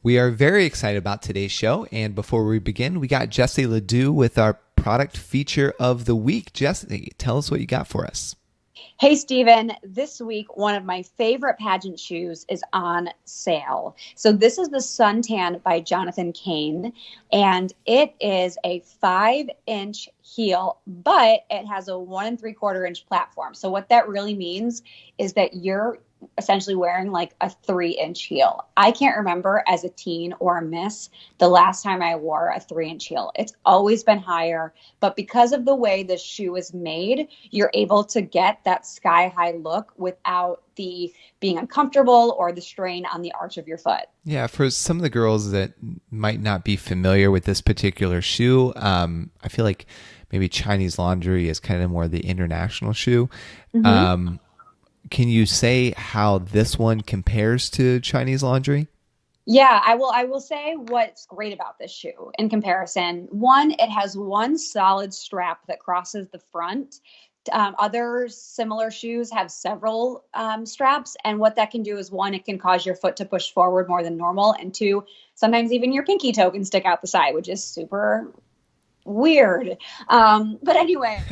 We are very excited about today's show. And before we begin, we got Jessie Ledoux with our product feature of the week. Jessie, tell us what you got for us. Hey, Stephen, this week, one of my favorite pageant shoes is on sale. So this is the Suntan by Jonathan Kane, and it is a 5-inch heel, but it has a 1 3/4 inch platform. So what that really means is that you're essentially wearing like a 3-inch heel. I can't remember as a teen or a miss the last time I wore a 3-inch heel. It's always been higher, but because of the way the shoe is made, you're able to get that sky high look without the being uncomfortable or the strain on the arch of your foot. Yeah, for some of the girls that might not be familiar with this particular shoe, I feel like maybe Chinese laundry is kind of more the international shoe. Mm-hmm. Can you say how this one compares to Chinese laundry? Yeah, I will say what's great about this shoe in comparison. One, it has one solid strap that crosses the front. Other similar shoes have several straps, and what that can do is one, it can cause your foot to push forward more than normal, and two, sometimes even your pinky toe can stick out the side, which is super weird. But anyway,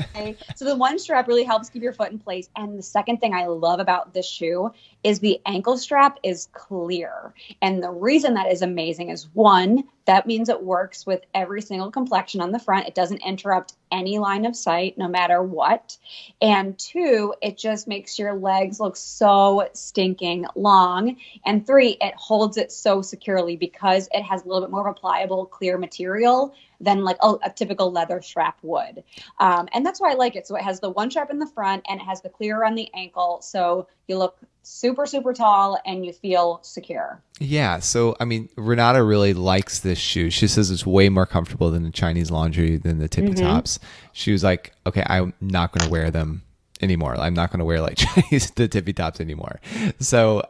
so the one strap really helps keep your foot in place. And the second thing I love about this shoe is the ankle strap is clear. And the reason that is amazing is one, that means it works with every single complexion on the front. It doesn't interrupt any line of sight, no matter what. And two, it just makes your legs look so stinking long. And three, it holds it so securely because it has a little bit more of a pliable, clear material than like a typical leather strap would. And that's why I like it. So it has the one strap in the front and it has the clear on the ankle. So you look super, super tall and you feel secure. Yeah, so I mean, Renata really likes this shoe. She says it's way more comfortable than the Chinese laundry, than the tippy tops. She was like, okay, I'm not going to wear them anymore. I'm not going to wear like Chinese the tippy tops anymore. So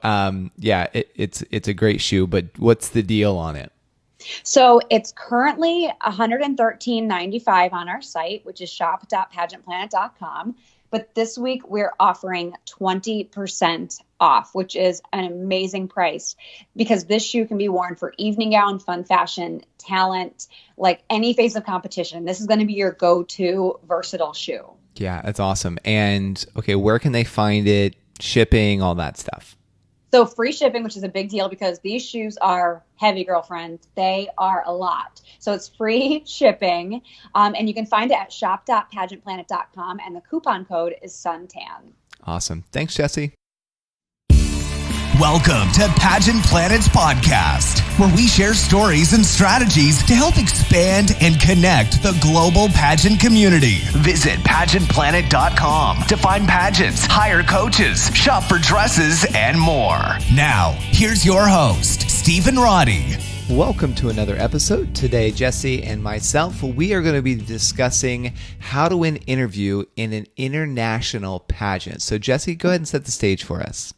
yeah, it's a great shoe, but what's the deal on it? So it's currently $113.95 on our site, which is shop.pageantplanet.com. But this week we're offering 20% off, which is an amazing price because this shoe can be worn for evening gown, fun fashion, talent, like any phase of competition. This is going to be your go-to versatile shoe. Yeah, that's awesome. And okay, where can they find it? Shipping, all that stuff. So free shipping, which is a big deal because these shoes are heavy, girlfriend. They are a lot. So it's free shipping. And you can find it at shop.pageantplanet.com. And the coupon code is suntan. Awesome. Thanks, Jessie. Welcome to Pageant Planet's podcast, where we share stories and strategies to help expand and connect the global pageant community. Visit pageantplanet.com to find pageants, hire coaches, shop for dresses, and more. Now, here's your host, Stephen Roddy. Welcome to another episode. Today, Jessie and myself, we are going to be discussing how to win an interview in an international pageant. So, Jessie, go ahead and set the stage for us.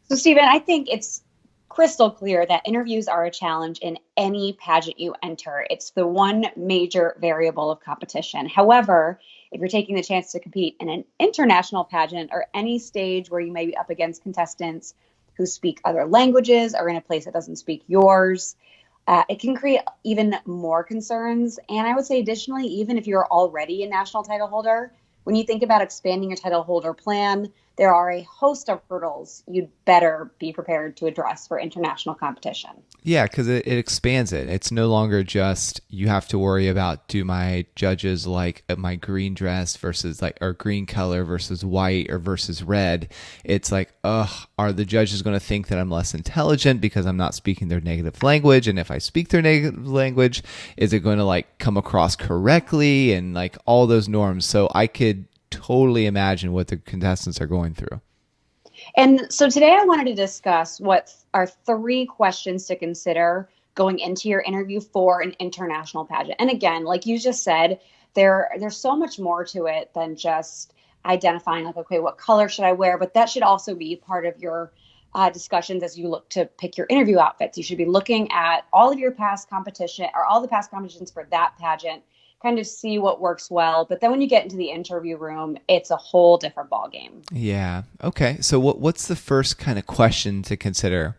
So, Stephen, I think it's crystal clear that interviews are a challenge in any pageant you enter. It's the one major variable of competition. However, if you're taking the chance to compete in an international pageant or any stage where you may be up against contestants who speak other languages or in a place that doesn't speak yours, it can create even more concerns. And I would say additionally, even if you're already a national title holder, when you think about expanding your title holder plan, there are a host of hurdles you'd better be prepared to address for international competition. Yeah, because it expands it. It's no longer just you have to worry about, do my judges like my green dress versus like, or green color versus white or versus red. It's like, are the judges going to think that I'm less intelligent because I'm not speaking their native language? And if I speak their native language, is it going to like come across correctly and like all those norms? So I could totally imagine what the contestants are going through. And so today I wanted to discuss what are 3 questions to consider going into your interview for an international pageant. And again, like you just said, there's so much more to it than just identifying like, okay, what color should I wear? But that should also be part of your discussions as you look to pick your interview outfits. You should be looking at all of your past competition or all the past competitions for that pageant, kind of see what works well. But then when you get into the interview room, it's a whole different ballgame. Yeah. Okay. So what's the first kind of question to consider?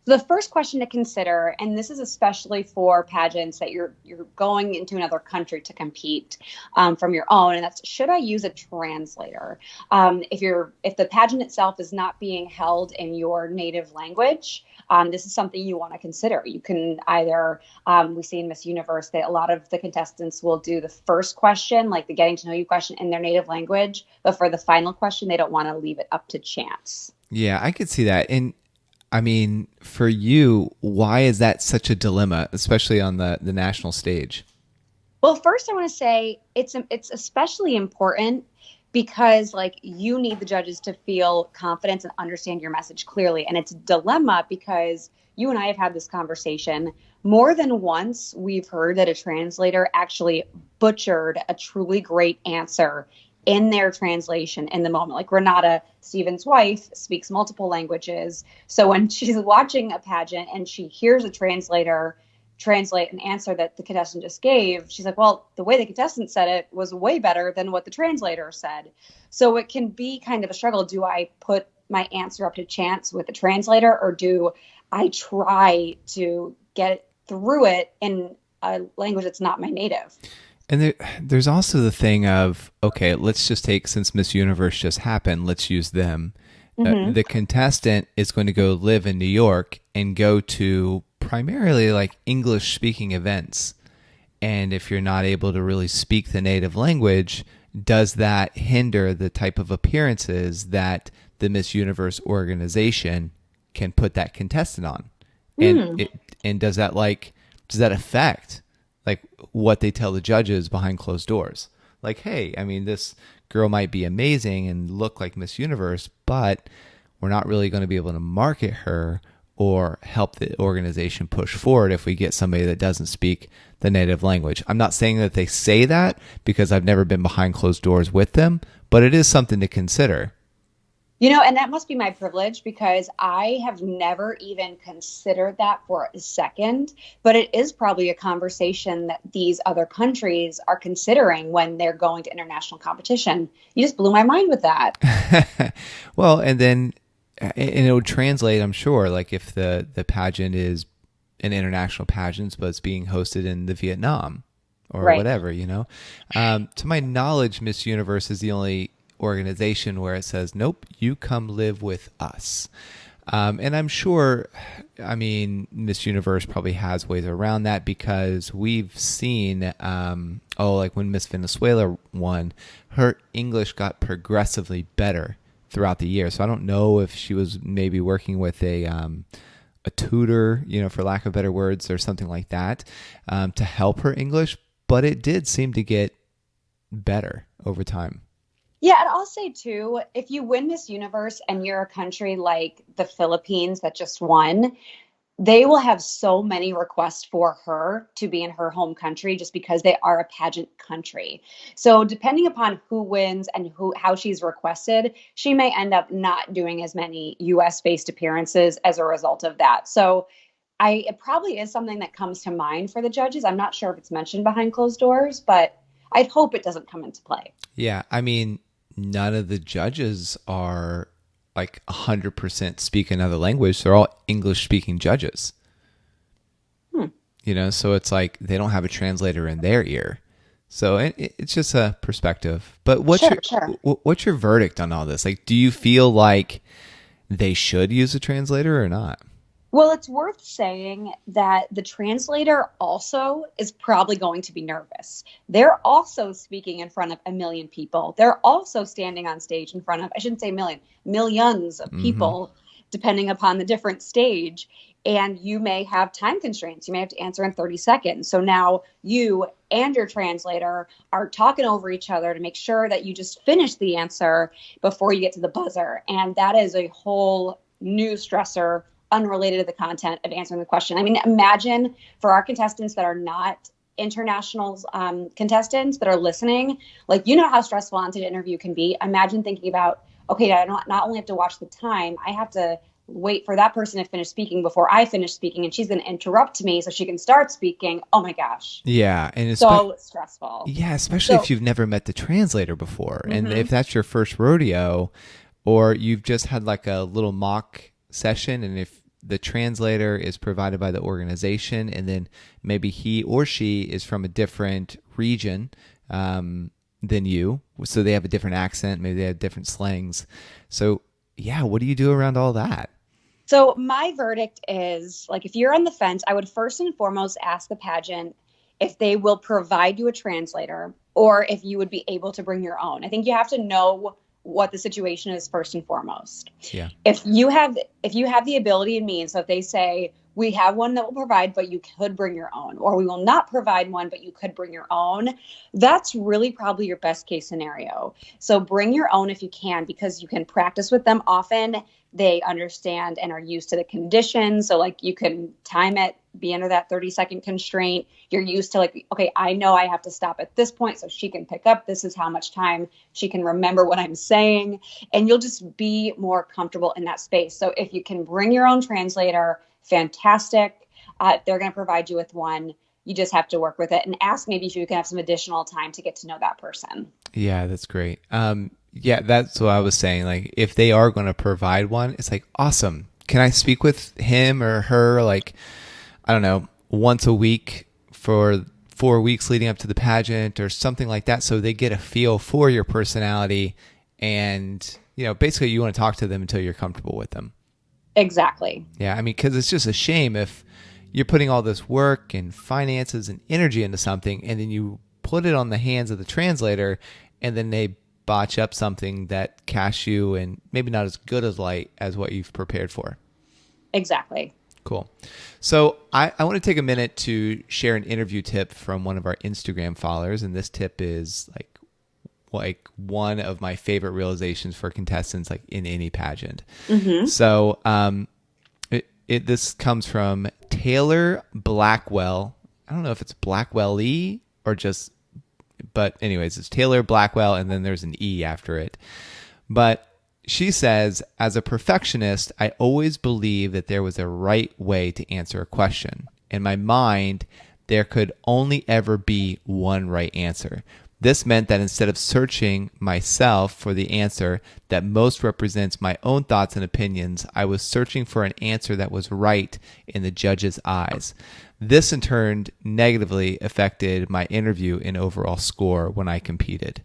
The first question to consider, and this is especially for pageants that you're going into another country to compete from your own, and that's, should I use a translator? If the pageant itself is not being held in your native language, this is something you want to consider. You can either, we see in Miss Universe that a lot of the contestants will do the first question, like the getting to know you question, in their native language, but for the final question, they don't want to leave it up to chance. Yeah, I could see that. And I mean, for you, why is that such a dilemma, especially on the national stage? Well, first I want to say it's especially important because like you need the judges to feel confidence and understand your message clearly. And it's a dilemma because you and I have had this conversation more than once. We've heard that a translator actually butchered a truly great answer in their translation in the moment. Like Renata, Stephen's wife, speaks multiple languages. So when she's watching a pageant and she hears a translator translate an answer that the contestant just gave, she's like, well, the way the contestant said it was way better than what the translator said. So it can be kind of a struggle. Do I put my answer up to chance with the translator, or do I try to get through it in a language that's not my native? And there's also the thing of, okay, let's just take, since Miss Universe just happened, let's use them. The contestant is going to go live in New York and go to primarily like English speaking events. And if you're not able to really speak the native language, does that hinder the type of appearances that the Miss Universe organization can put that contestant on? And does that affect like what they tell the judges behind closed doors? Like, hey, I mean, this girl might be amazing and look like Miss Universe, but we're not really going to be able to market her or help the organization push forward if we get somebody that doesn't speak the native language. I'm not saying that they say that because I've never been behind closed doors with them, but it is something to consider. You know, and that must be my privilege because I have never even considered that for a second, but it is probably a conversation that these other countries are considering when they're going to international competition. You just blew my mind with that. Well, and then and it would translate, I'm sure, like if the pageant is an international pageant, but it's being hosted in the Vietnam or whatever, you know. To my knowledge, Miss Universe is the only organization where it says, nope, you come live with us. And I'm sure, I mean, Miss Universe probably has ways around that because we've seen, like when Miss Venezuela won, her English got progressively better throughout the year. So I don't know if she was maybe working with a tutor, you know, for lack of better words, or something like that, to help her English, but it did seem to get better over time. Yeah, and I'll say too, if you win Miss Universe and you're a country like the Philippines that just won, they will have so many requests for her to be in her home country just because they are a pageant country. So depending upon who wins and how she's requested, she may end up not doing as many US-based appearances as a result of that. So it probably is something that comes to mind for the judges. I'm not sure if it's mentioned behind closed doors, but I'd hope it doesn't come into play. Yeah, I mean, none of the judges are like 100% speak another language. They're all English speaking judges. You know, so it's like they don't have a translator in their ear. So it's just a perspective. But what's your verdict on all this? Like, do you feel like they should use a translator or not? Well, it's worth saying that the translator also is probably going to be nervous. They're also speaking in front of a million people. They're also standing on stage in front of, I shouldn't say million, millions of people, depending upon the different stage. And you may have time constraints. You may have to answer in 30 seconds. So now you and your translator are talking over each other to make sure that you just finish the answer before you get to the buzzer. And that is a whole new stressor unrelated to the content of answering the question. I mean, imagine for our contestants that are not international contestants that are listening, like, you know how stressful on stage interview can be. Imagine thinking about, okay, I not only have to watch the time, I have to wait for that person to finish speaking before I finish speaking, and she's going to interrupt me so she can start speaking. Oh my gosh. Yeah. And it's so stressful. Yeah, especially if you've never met the translator before. And if that's your first rodeo, or you've just had like a little mock session, and if the translator is provided by the organization, and then maybe he or she is from a different region than you, so they have a different accent, maybe they have different slangs. So yeah, what do you do around all that? So my verdict is, like, if you're on the fence, I would first and foremost ask the pageant if they will provide you a translator or if you would be able to bring your own. I think you have to know what the situation is first and foremost. Yeah. If you have the ability and means, so if they say, we have one that will provide, but you could bring your own, or we will not provide one, but you could bring your own, that's really probably your best case scenario. So bring your own if you can, because you can practice with them often. They understand and are used to the conditions. So like you can time it, be under that 30-second constraint. You're used to like, okay, I know I have to stop at this point so she can pick up. This is how much time she can remember what I'm saying. And you'll just be more comfortable in that space. So if you can bring your own translator, fantastic. They're going to provide you with one. You just have to work with it and ask maybe if you can have some additional time to get to know that person. Yeah, that's great. Yeah, that's what I was saying. Like, if they are going to provide one, it's like, awesome. Can I speak with him or her, like, I don't know, once a week for 4 weeks leading up to the pageant or something like that, so they get a feel for your personality, and, you know, basically you want to talk to them until you're comfortable with them. Exactly. Yeah, I mean, because it's just a shame if you're putting all this work and finances and energy into something, and then you put it on the hands of the translator, and then they botch up something that casts you and maybe not as good as light as what you've prepared for. Exactly. Cool. So I want to take a minute to share an interview tip from one of our Instagram followers, and this tip is like one of my favorite realizations for contestants, like in any pageant. Mm-hmm. So this comes from Taylor Blackwell. I don't know if it's Blackwell-E or just, but anyways, it's Taylor Blackwell, and then there's an E after it. But she says, as a perfectionist, I always believed that there was a right way to answer a question. In my mind, there could only ever be one right answer. This meant that instead of searching myself for the answer that most represents my own thoughts and opinions, I was searching for an answer that was right in the judge's eyes. This in turn negatively affected my interview and overall score when I competed.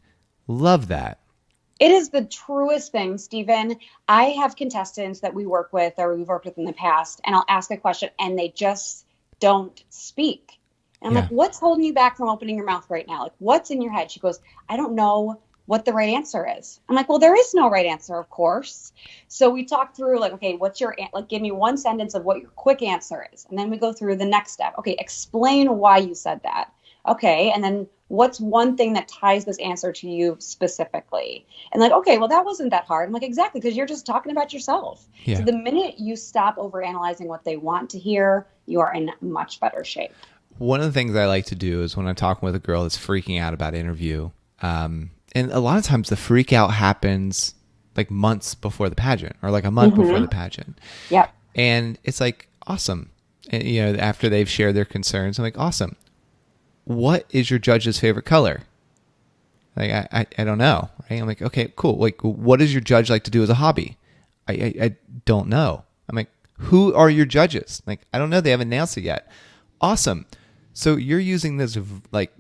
Love that. It is the truest thing, Stephen. I have contestants that we work with or we've worked with in the past, and I'll ask a question and they just don't speak. And I'm like, what's holding you back from opening your mouth right now? Like, what's in your head? She goes, I don't know what the right answer is. I'm like, well, there is no right answer, of course. So we talk through like, okay, what's your, like, give me one sentence of what your quick answer is. And then we go through the next step. Okay, explain why you said that. Okay, and then what's one thing that ties this answer to you specifically? And like, okay, well, that wasn't that hard. I'm like, exactly, because you're just talking about yourself. Yeah. So the minute you stop overanalyzing what they want to hear, you are in much better shape. One of the things I like to do is when I'm talking with a girl that's freaking out about interview, and a lot of times the freak out happens like months before the pageant or like a month before the pageant. Yeah. And it's like, awesome. And, you know, after they've shared their concerns, I'm like, awesome. What is your judge's favorite color? Like, I don't know. Right? I'm like, okay, cool. Like, what does your judge like to do as a hobby? I don't know. I'm like, who are your judges? Like, I don't know. They haven't announced it yet. Awesome. So you're using this, like,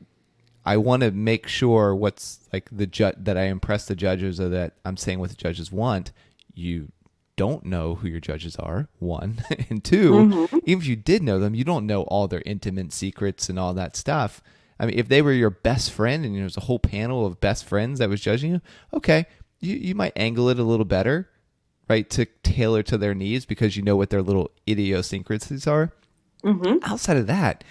I want to make sure what's like that I impress the judges, or that I'm saying what the judges want. You don't know who your judges are, one. And two, even if you did know them, you don't know all their intimate secrets and all that stuff. I mean, if they were your best friend and there's a whole panel of best friends that was judging you, okay, you might angle it a little better, right, to tailor to their needs because you know what their little idiosyncrasies are. Outside of that,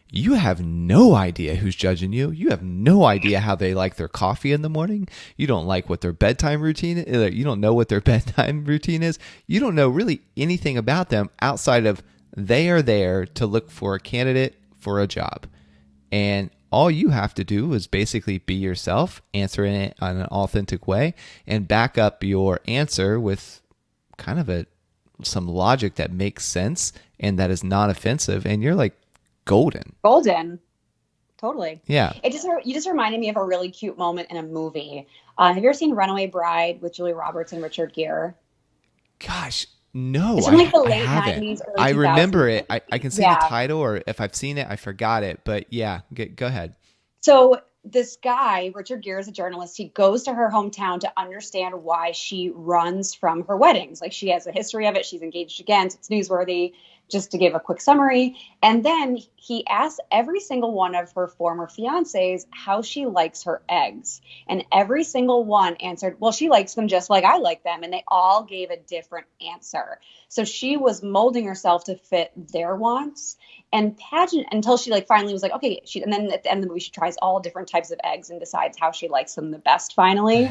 you have no idea who's judging you. You have no idea how they like their coffee in the morning. You don't like what their bedtime routine is. You don't know what their bedtime routine is. You don't know really anything about them outside of they are there to look for a candidate for a job. And all you have to do is basically be yourself, answer it in an authentic way, and back up your answer with kind of some logic that makes sense and that is not offensive. And you're like, golden. Totally. Yeah. You just reminded me of a really cute moment in a movie. Have you ever seen Runaway Bride with Julia Roberts and Richard Gere? Gosh, No, It's from like the I late haven't. 90s, early I 2000s. remember it. I can see the Yeah. title, or if I've seen it, I forgot it. But yeah, go ahead. So this guy, Richard Gere, is a journalist. He goes to her hometown to understand why she runs from her weddings. Like, she has a history of it. She's engaged again. So it's newsworthy, just to give a quick summary. And then he asks every single one of her former fiancés how she likes her eggs. And every single one answered, well, she likes them just like I like them. And they all gave a different answer. So she was molding herself to fit their wants. And Pageant, until she like finally was like, okay, and then at the end of the movie, she tries all different types of eggs and decides how she likes them the best finally.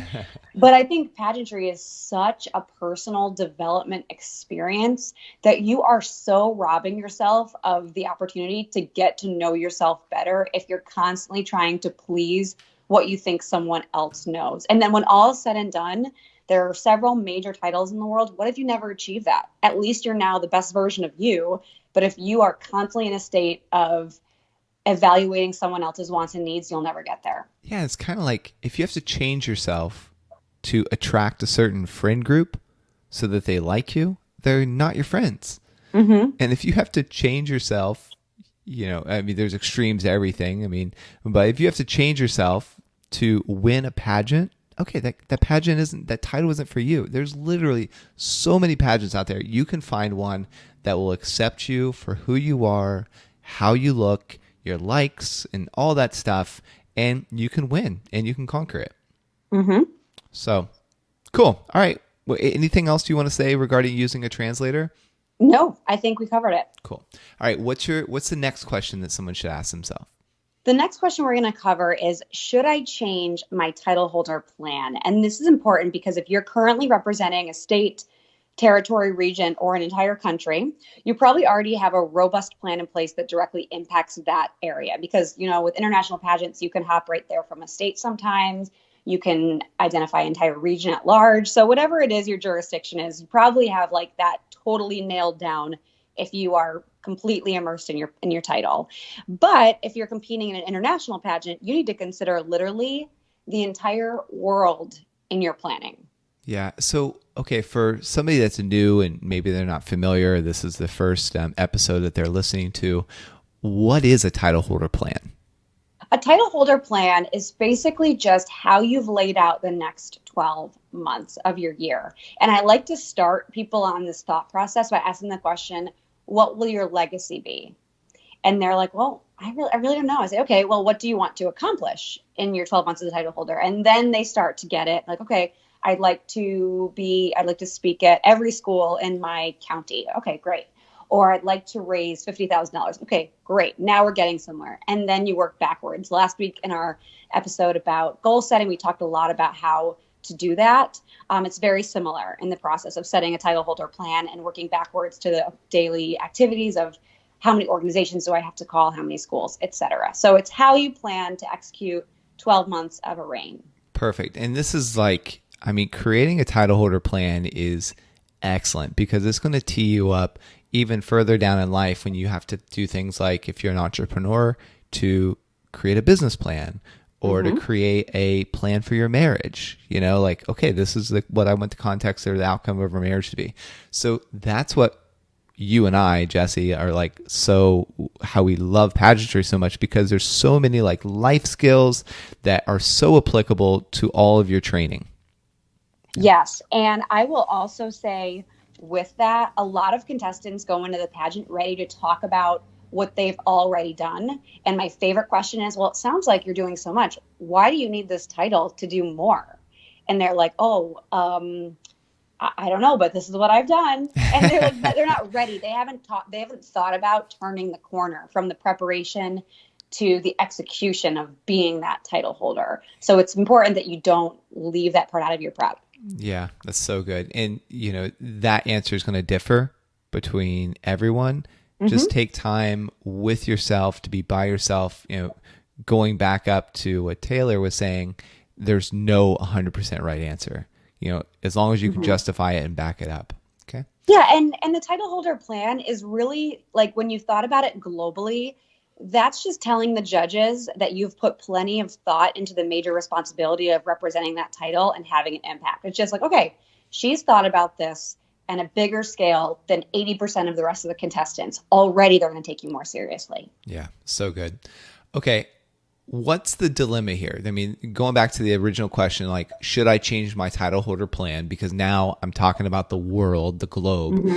But I think pageantry is such a personal development experience that you are so robbing yourself of the opportunity to get to know yourself better if you're constantly trying to please what you think someone else knows. And then when all is said and done, there are several major titles in the world. What if you never achieve that? At least you're now the best version of you. But if you are constantly in a state of evaluating someone else's wants and needs, you'll never get there. Yeah, it's kind of like if you have to change yourself to attract a certain friend group so that they like you, they're not your friends. Mm-hmm. And if you have to change yourself, I mean, there's extremes to everything. I mean, but if you have to change yourself to win a pageant, okay, that pageant that title isn't for you. There's literally so many pageants out there. You can find one that will accept you for who you are, how you look, your likes, and all that stuff, and you can win and you can conquer it. Mm-hmm. So, cool. All right. Well, anything else you want to say regarding using a translator? No, I think we covered it. Cool. All right. What's the next question that someone should ask themselves? The next question we're going to cover is, should I change my title holder plan? And this is important because if you're currently representing a state, territory, region, or an entire country, you probably already have a robust plan in place that directly impacts that area. Because, with international pageants, you can hop right there from a state sometimes. You can identify entire region at large. So whatever it is your jurisdiction is, you probably have like that totally nailed down if you are completely immersed in your title. But if you're competing in an international pageant, you need to consider literally the entire world in your planning. Yeah. So, okay, for somebody that's new and maybe they're not familiar, this is the first episode that they're listening to. What is a title holder plan? A title holder plan is basically just how you've laid out the next 12 months of your year. And I like to start people on this thought process by asking the question, what will your legacy be? And they're like, well, I really don't know. I say, okay, well, what do you want to accomplish in your 12 months as a title holder? And then they start to get it like, okay, I'd like to speak at every school in my county. Okay, great. Or I'd like to raise $50,000. Okay, great. Now we're getting somewhere. And then you work backwards. Last week in our episode about goal setting, we talked a lot about how to do that. It's very similar in the process of setting a title holder plan and working backwards to the daily activities of how many organizations do I have to call, how many schools, etc. So it's how you plan to execute 12 months of a reign. Perfect. And this is creating a title holder plan is excellent because it's going to tee you up even further down in life when you have to do things like, if you're an entrepreneur, to create a business plan or to create a plan for your marriage. Okay, this is what I want the context or the outcome of our marriage to be. So that's what you and I, Jesse, are like, so how we love pageantry so much, because there's so many like life skills that are so applicable to all of your training. Yes. And I will also say with that, a lot of contestants go into the pageant ready to talk about what they've already done. And my favorite question is, well, it sounds like you're doing so much. Why do you need this title to do more? And they're like, I don't know, but this is what I've done. And they're like, they're not ready. They haven't thought about turning the corner from the preparation to the execution of being that title holder. So it's important that you don't leave that part out of your prep. Yeah, that's so good. And, that answer is going to differ between everyone. Just take time with yourself to be by yourself. Going back up to what Taylor was saying, there's no 100% right answer. As long as you can justify it and back it up. Okay. Yeah. And the title holder plan is really like, when you've thought about it globally, that's just telling the judges that you've put plenty of thought into the major responsibility of representing that title and having an impact. It's just like, okay, she's thought about this. and a bigger scale than 80% of the rest of the contestants, already they're going to take you more seriously. Yeah, so good. Okay, what's the dilemma here? I mean, going back to the original question, like, should I change my title holder plan? Because now I'm talking about the world, the globe.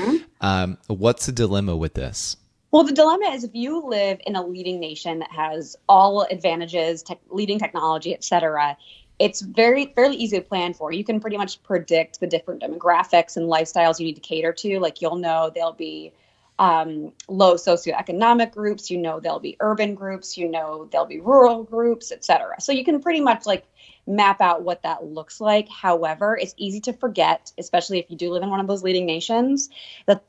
What's the dilemma with this? Well, the dilemma is if you live in a leading nation that has all advantages, leading technology, et cetera, it's fairly easy to plan for. You can pretty much predict the different demographics and lifestyles you need to cater to. Like, you'll know there'll be low socioeconomic groups, there'll be urban groups, there'll be rural groups, et cetera. So you can pretty much like map out what that looks like. However, it's easy to forget, especially if you do live in one of those leading nations, that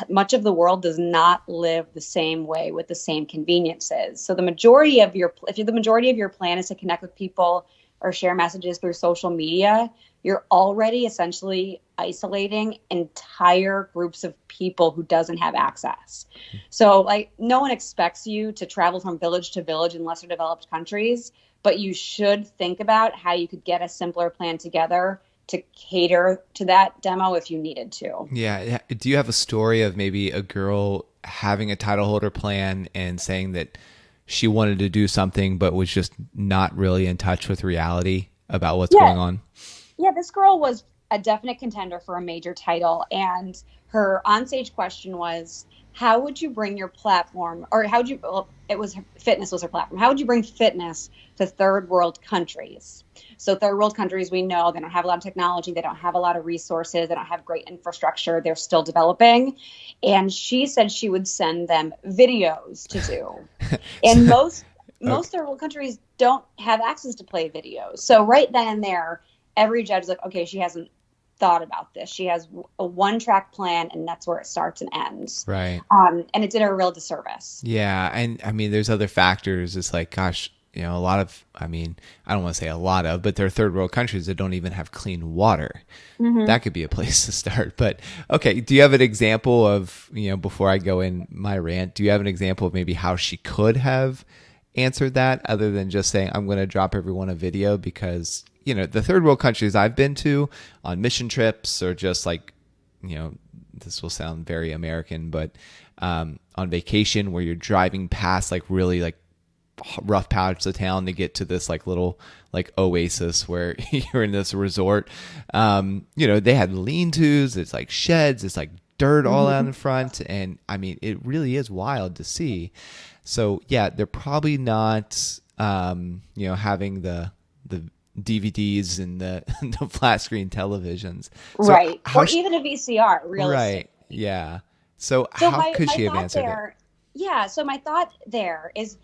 much of the world does not live the same way with the same conveniences. So if the majority of your plan is to connect with people or share messages through social media, you're already essentially isolating entire groups of people who doesn't have access. So like, no one expects you to travel from village to village in lesser developed countries, but you should think about how you could get a simpler plan together to cater to that demo if you needed to. Yeah. Do you have a story of maybe a girl having a title holder plan and saying that she wanted to do something but was just not really in touch with reality about what's going on? Yeah, this girl was a definite contender for a major title, and her onstage question was, how would you bring your platform, or fitness was her platform. How would you bring fitness to third world countries? So third world countries, we know they don't have a lot of technology. They don't have a lot of resources. They don't have great infrastructure. They're still developing. And she said she would send them videos to do. And most third world countries don't have access to play videos. So right then and there, every judge is like, okay, she hasn't thought about this. She has a one-track plan, and that's where it starts and ends. Right. And it did her a real disservice. Yeah. And I mean, there's other factors. It's like, gosh, a lot of, I mean, I don't want to say a lot of, but there are third world countries that don't even have clean water. That could be a place to start. But okay, do you have an example of, before I go in my rant, do you have an example of maybe how she could have answered that other than just saying, I'm going to drop everyone a video? Because, the third world countries I've been to on mission trips, or just like, this will sound very American, but on vacation, where you're driving past like really like rough patch of town to get to this like little like oasis where you're in this resort. They had lean-tos, it's like sheds, it's like dirt all out in front. And I mean, it really is wild to see. So yeah, they're probably not, having the DVDs and the flat screen televisions. So right. Or even a VCR, realistically. Right. Yeah. So how could she have answered it? Yeah. So my thought there is,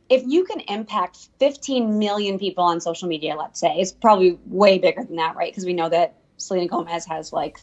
if you can impact 15 million people on social media, let's say, it's probably way bigger than that, right? Because we know that Selena Gomez has like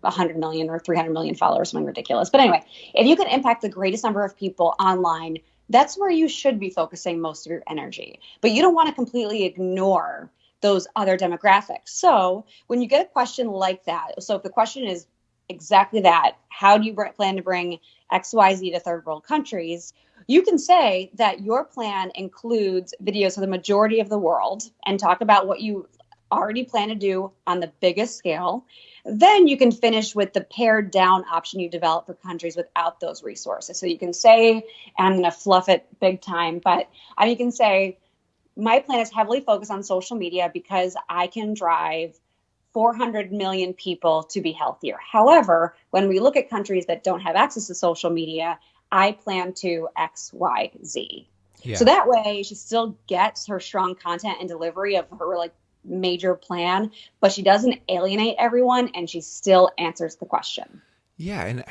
100 million or 300 million followers, something ridiculous. But anyway, if you can impact the greatest number of people online, that's where you should be focusing most of your energy. But you don't want to completely ignore those other demographics. So when you get a question like that, so if the question is exactly that, how do you plan to bring XYZ to third world countries? You can say that your plan includes videos of the majority of the world and talk about what you already plan to do on the biggest scale. Then you can finish with the pared down option you develop for countries without those resources. So you can say, and I'm going to fluff it big time, but you can say, my plan is heavily focused on social media because I can drive 400 million people to be healthier. However, when we look at countries that don't have access to social media, I plan to X, Y, Z. Yeah. So that way she still gets her strong content and delivery of her like major plan, but she doesn't alienate everyone, and she still answers the question. Yeah. And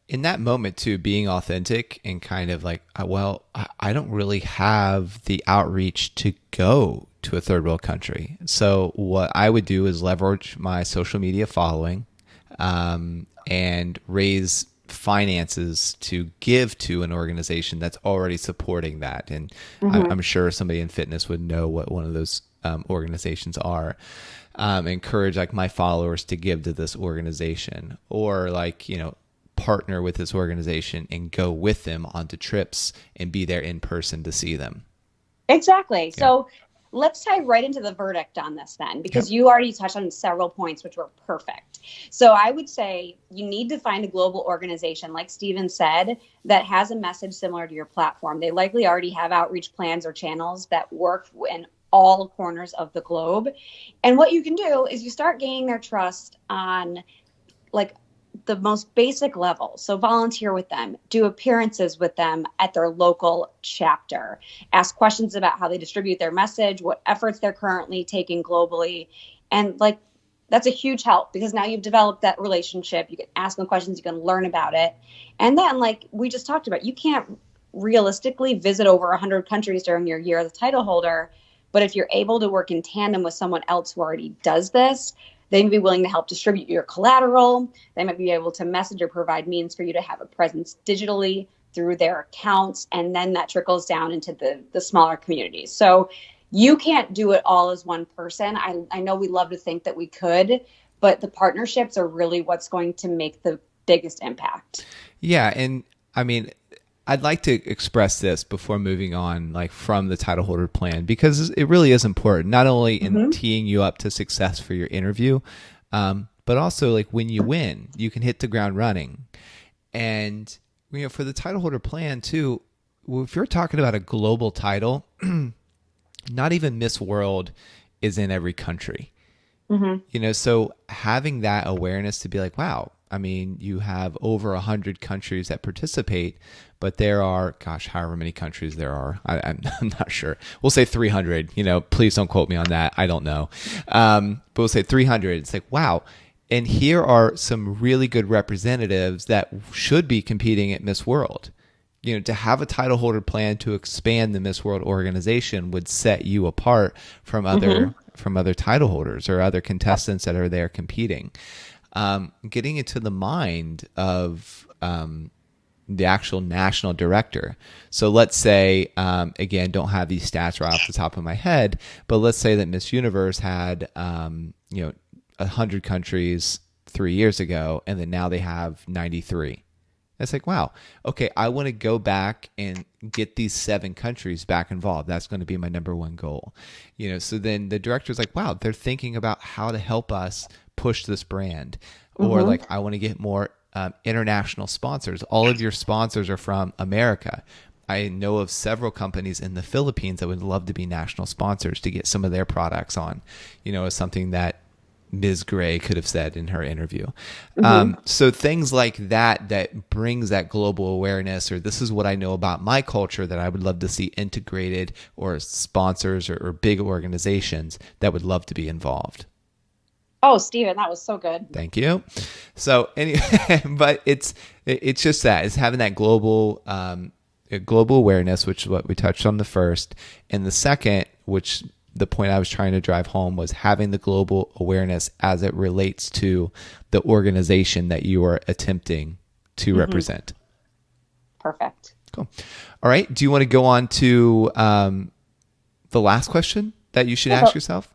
in that moment too, being authentic and kind of like, well, I don't really have the outreach to go to a third world country. So what I would do is leverage my social media following, and raise finances to give to an organization that's already supporting that. And I'm sure somebody in fitness would know what one of those organizations are. Encourage like my followers to give to this organization, or like, partner with this organization and go with them onto trips and be there in person to see them. Exactly. Yeah. So let's tie right into the verdict on this then, because you already touched on several points, which were perfect. So I would say you need to find a global organization, like Steven said, that has a message similar to your platform. They likely already have outreach plans or channels that work in all corners of the globe. And what you can do is you start gaining their trust on like the most basic level. So volunteer with them, do appearances with them at their local chapter, ask questions about how they distribute their message, what efforts they're currently taking globally. And like, that's a huge help because now you've developed that relationship. You can ask them questions, you can learn about it. And then like we just talked about, you can't realistically visit over 100 countries during your year as a title holder. But if you're able to work in tandem with someone else who already does this, they may be willing to help distribute your collateral. They might be able to message or provide means for you to have a presence digitally through their accounts. And then that trickles down into the smaller communities. So you can't do it all as one person. I know we love to think that we could, but the partnerships are really what's going to make the biggest impact. Yeah. And I mean, I'd like to express this before moving on, like from the title holder plan, because it really is important, not only in teeing you up to success for your interview, but also like when you win, you can hit the ground running. And, you know, for the title holder plan too, if you're talking about a global title, not even Miss World is in every country, you know, so having that awareness to be like, wow, I mean, you have over 100 countries that participate, but there are, gosh, however many countries there are. I'm not sure. We'll say 300. You know, please don't quote me on that. I don't know. But we'll say 300. It's like, wow. And here are some really good representatives that should be competing at Miss World. You know, to have a title holder plan to expand the Miss World organization would set you apart from other title holders or other contestants that are there competing. Getting into the mind of the actual national director. So let's say, again, don't have these stats right off the top of my head, but let's say that Miss Universe had, 100 countries 3 years ago, and then now they have 93. It's like, wow, okay, I want to go back and get these 7 countries back involved. That's going to be my number one goal. You know, so then the director's like, wow, they're thinking about how to help us push this brand. Or like, I want to get more international sponsors. All of your sponsors are from America. I know of several companies in the Philippines that would love to be national sponsors to get some of their products on, you know, as something that Ms. Gray could have said in her interview. So things like that brings that global awareness, or this is what I know about my culture that I would love to see integrated, or sponsors or big organizations that would love to be involved. Oh, Steven, that was so good. Thank you. So anyway, but it's just that, it's having that global awareness, which is what we touched on the first, and the second, which the point I was trying to drive home, was having the global awareness as it relates to the organization that you are attempting to represent. Perfect. Cool. All right. Do you want to go on to the last question that you should ask yourself?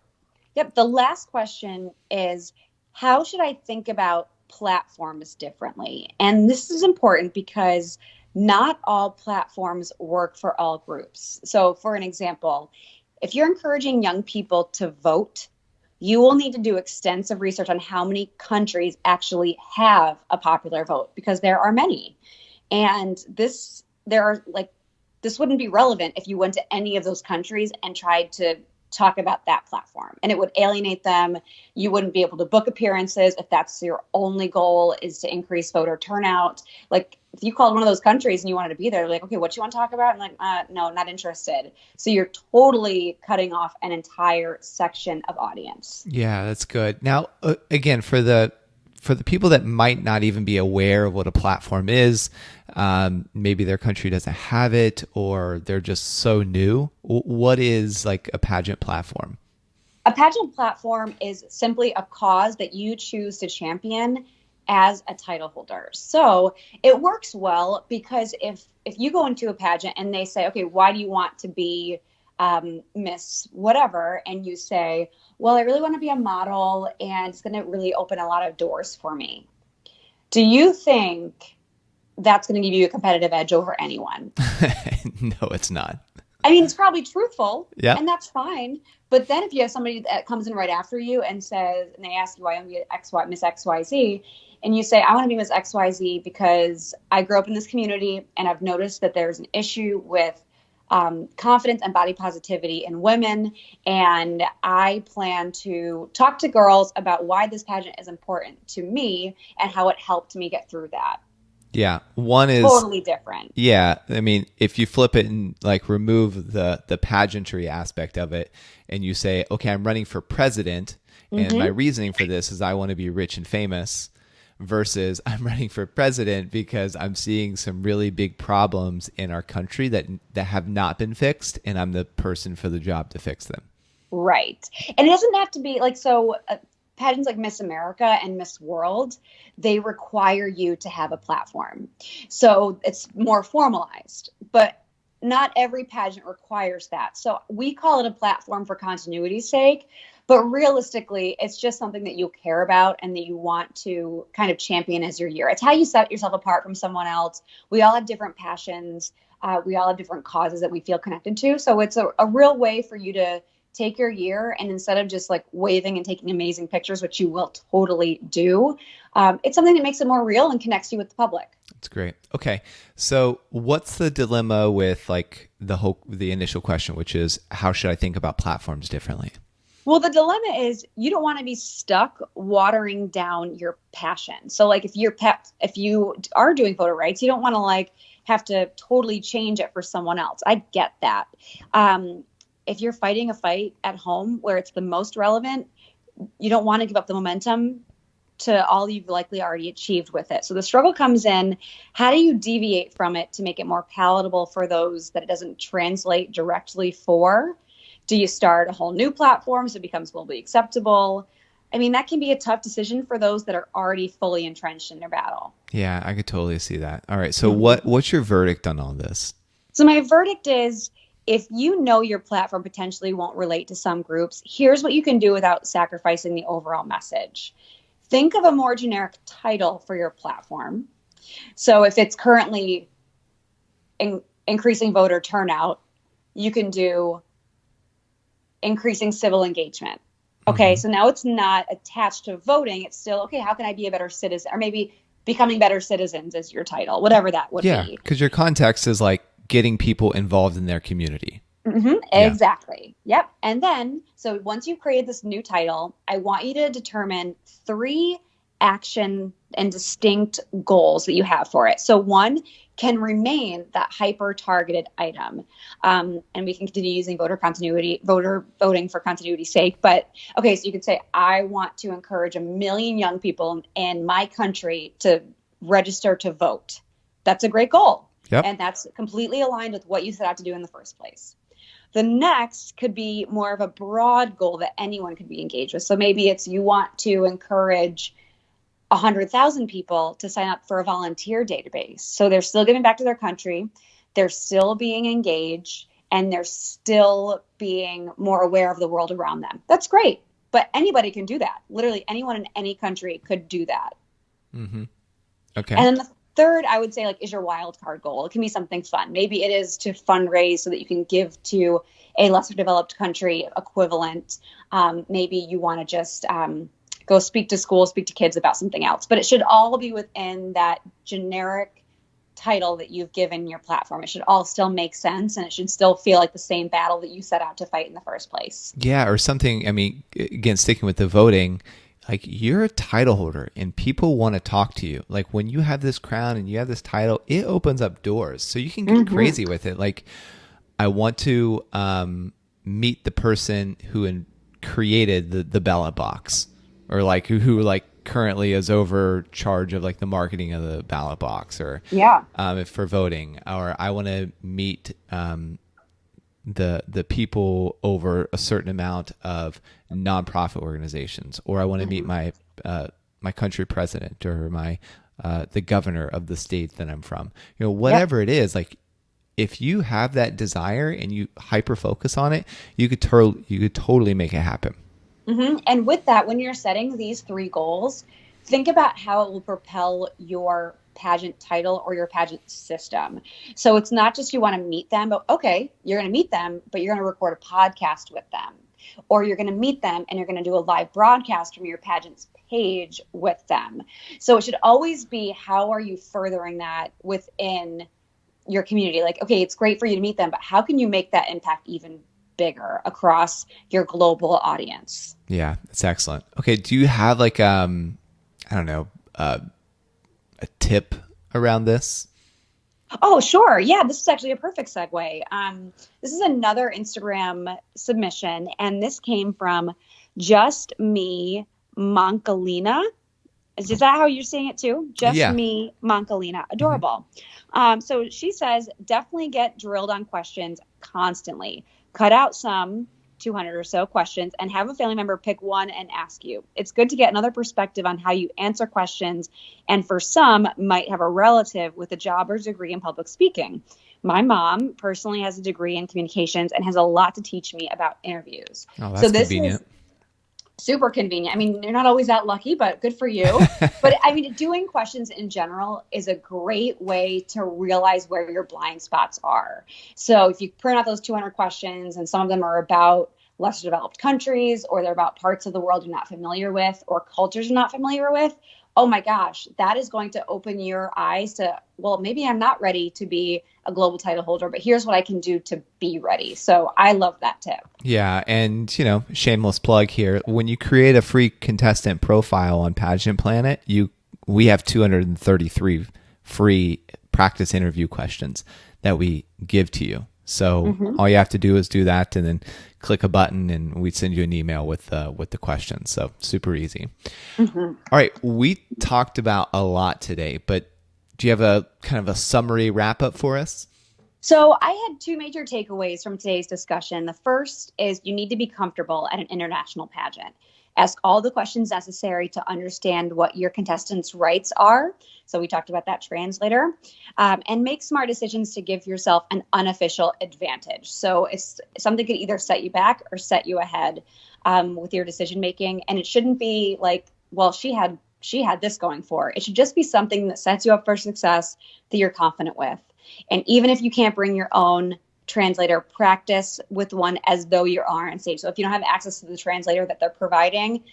Yep. The last question is, how should I think about platforms differently? And this is important because not all platforms work for all groups. So for an example, if you're encouraging young people to vote, you will need to do extensive research on how many countries actually have a popular vote, because there are many. And this wouldn't be relevant if you went to any of those countries and tried to talk about that platform, and it would alienate them. You wouldn't be able to book appearances if that's your only goal, is to increase voter turnout. Like if you called one of those countries and you wanted to be there, like, okay, what do you want to talk about? And like, no, not interested. So you're totally cutting off an entire section of audience. Yeah, that's good. Now, again, for the people that might not even be aware of what a platform is, maybe their country doesn't have it, or they're just so new. What is like a pageant platform? A pageant platform is simply a cause that you choose to champion as a title holder. So it works well because if you go into a pageant and they say, okay, why do you want to be Miss whatever? And you say, well, I really want to be a model and it's going to really open a lot of doors for me. Do you think that's going to give you a competitive edge over anyone? No, it's not. I mean, it's probably truthful, Yeah. and that's fine. But then if you have somebody that comes in right after you and says, and they ask you, why I want to be Miss XYZ, and you say, I want to be Miss XYZ because I grew up in this community and I've noticed that there's an issue with confidence and body positivity in women. And I plan to talk to girls about why this pageant is important to me and how it helped me get through that. Yeah. One is totally different. Yeah. I mean, if you flip it and like remove the pageantry aspect of it and you say, okay, I'm running for president and my reasoning for this is I want to be rich and famous versus I'm running for president because I'm seeing some really big problems in our country that have not been fixed and I'm the person for the job to fix them. Right. And it doesn't have to be like, so pageants like Miss America and Miss World, they require you to have a platform. So it's more formalized, but not every pageant requires that. So we call it a platform for continuity's sake, but realistically, it's just something that you care about and that you want to kind of champion as your year. It's how you set yourself apart from someone else. We all have different passions. We all have different causes that we feel connected to. So it's a real way for you to take your year and instead of just like waving and taking amazing pictures, which you will totally do, it's something that makes it more real and connects you with the public. That's great. Okay. So what's the dilemma with like the initial question, which is how should I think about platforms differently? Well, the dilemma is you don't want to be stuck watering down your passion. So like if you are doing photo rights, you don't want to like have to totally change it for someone else. I get that. If you're fighting a fight at home where it's the most relevant, you don't want to give up the momentum to all you've likely already achieved with it. So the struggle comes in, how do you deviate from it to make it more palatable for those that it doesn't translate directly for? Do you start a whole new platform so it becomes globally acceptable? I mean, that can be a tough decision for those that are already fully entrenched in their battle. Yeah, I could totally see that. All right. So what's your verdict on all this? So my verdict is, if you know your platform potentially won't relate to some groups, here's what you can do without sacrificing the overall message. Think of a more generic title for your platform. So if it's currently increasing voter turnout, you can do increasing civil engagement. Okay, so now it's not attached to voting. It's still, okay, how can I be a better citizen? Or maybe becoming better citizens is your title, whatever that would be. Yeah, because your context is like getting people involved in their community. Exactly. Yep. And then, so once you've created this new title, I want you to determine 3 action and distinct goals that you have for it. So one can remain that hyper targeted item. And we can continue using voter voting for continuity's sake. But okay, so you could say, I want to encourage 1 million young people in my country to register to vote. That's a great goal. Yep. And that's completely aligned with what you set out to do in the first place. The next could be more of a broad goal that anyone could be engaged with. So maybe it's you want to encourage 100,000 people to sign up for a volunteer database. So they're still giving back to their country, they're still being engaged, and they're still being more aware of the world around them. That's great. But anybody can do that. Literally anyone in any country could do that. Okay. And then the third, I would say, like, is your wild card goal. It can be something fun. Maybe it is to fundraise so that you can give to a lesser developed country equivalent. Maybe you want to just go speak to schools, speak to kids about something else. But it should all be within that generic title that you've given your platform. It should all still make sense, and it should still feel like the same battle that you set out to fight in the first place. Yeah, or something. I mean, again, sticking with the voting, like, you're a title holder and people want to talk to you. Like, when you have this crown and you have this title, it opens up doors. So you can get crazy with it. Like, I want to meet the person who created the ballot box, or like who like currently is over charge of like the marketing of the ballot box, or for voting. Or I want to meet the people over a certain amount of nonprofit organizations, or I want to meet my country president, or the governor of the state that I'm from. You know, whatever it is, like, if you have that desire and you hyper focus on it, you could totally make it happen. And with that, when you're setting these 3 goals, think about how it will propel your pageant title or your pageant system. So it's not just you want to meet them, but okay, you're going to meet them, but you're going to record a podcast with them. Or you're going to meet them and you're going to do a live broadcast from your pageant's page with them. So it should always be, how are you furthering that within your community? Like, okay, it's great for you to meet them, but how can you make that impact even bigger across your global audience? Yeah, that's excellent. Okay, do you have like I don't know, a tip around this? Oh, sure. Yeah, this is actually a perfect segue. This is another Instagram submission, and this came from Just Me Monkalina. Is that how you're saying it too? Just Me Monkalina. Adorable. So she says, definitely get drilled on questions constantly. Cut out some 200 or so questions and have a family member pick one and ask you. It's good to get another perspective on how you answer questions, and for some might have a relative with a job or degree in public speaking. My mom personally has a degree in communications and has a lot to teach me about interviews. Oh, that's so this convenient. is super convenient. I mean, you're not always that lucky, but good for you. But I mean, doing questions in general is a great way to realize where your blind spots are. So if you print out those 200 questions and some of them are about lesser developed countries, or they're about parts of the world you're not familiar with, or cultures you're not familiar with, oh my gosh, that is going to open your eyes to, well, maybe I'm not ready to be a global title holder, but here's what I can do to be ready. So I love that tip. Yeah. And, shameless plug here. When you create a free contestant profile on Pageant Planet, we have 233 free practice interview questions that we give to you. So all you have to do is do that and then click a button and we send you an email with the questions. So super easy. All right. We talked about a lot today, but do you have a kind of a summary wrap up for us? So I had two major takeaways from today's discussion. The first is you need to be comfortable at an international pageant. Ask all the questions necessary to understand what your contestants' rights are. So we talked about that translator. And make smart decisions to give yourself an unofficial advantage. So if something could either set you back or set you ahead with your decision making. And it shouldn't be like, well, she had this going for her. It should just be something that sets you up for success that you're confident with. And even if you can't bring your own translator, practice with one as though you are on stage. So if you don't have access to the translator that they're providing,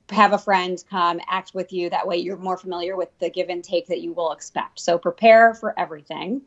have a friend come act with you. That way you're more familiar with the give and take that you will expect. So prepare for everything.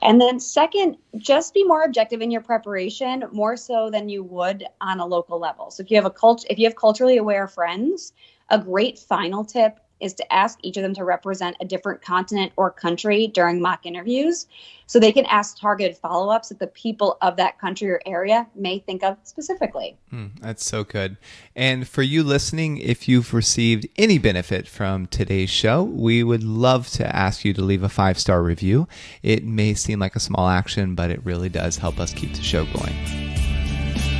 And then second, just be more objective in your preparation, more so than you would on a local level. So if you have culturally aware friends, a great final tip is to ask each of them to represent a different continent or country during mock interviews, so they can ask targeted follow-ups that the people of that country or area may think of specifically. That's so good. And for you listening, if you've received any benefit from today's show, we would love to ask you to leave a 5-star review. It may seem like a small action, but it really does help us keep the show going.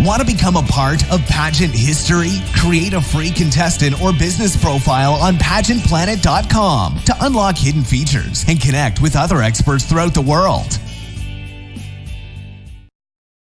Want to become a part of pageant history? Create a free contestant or business profile on PageantPlanet.com to unlock hidden features and connect with other experts throughout the world.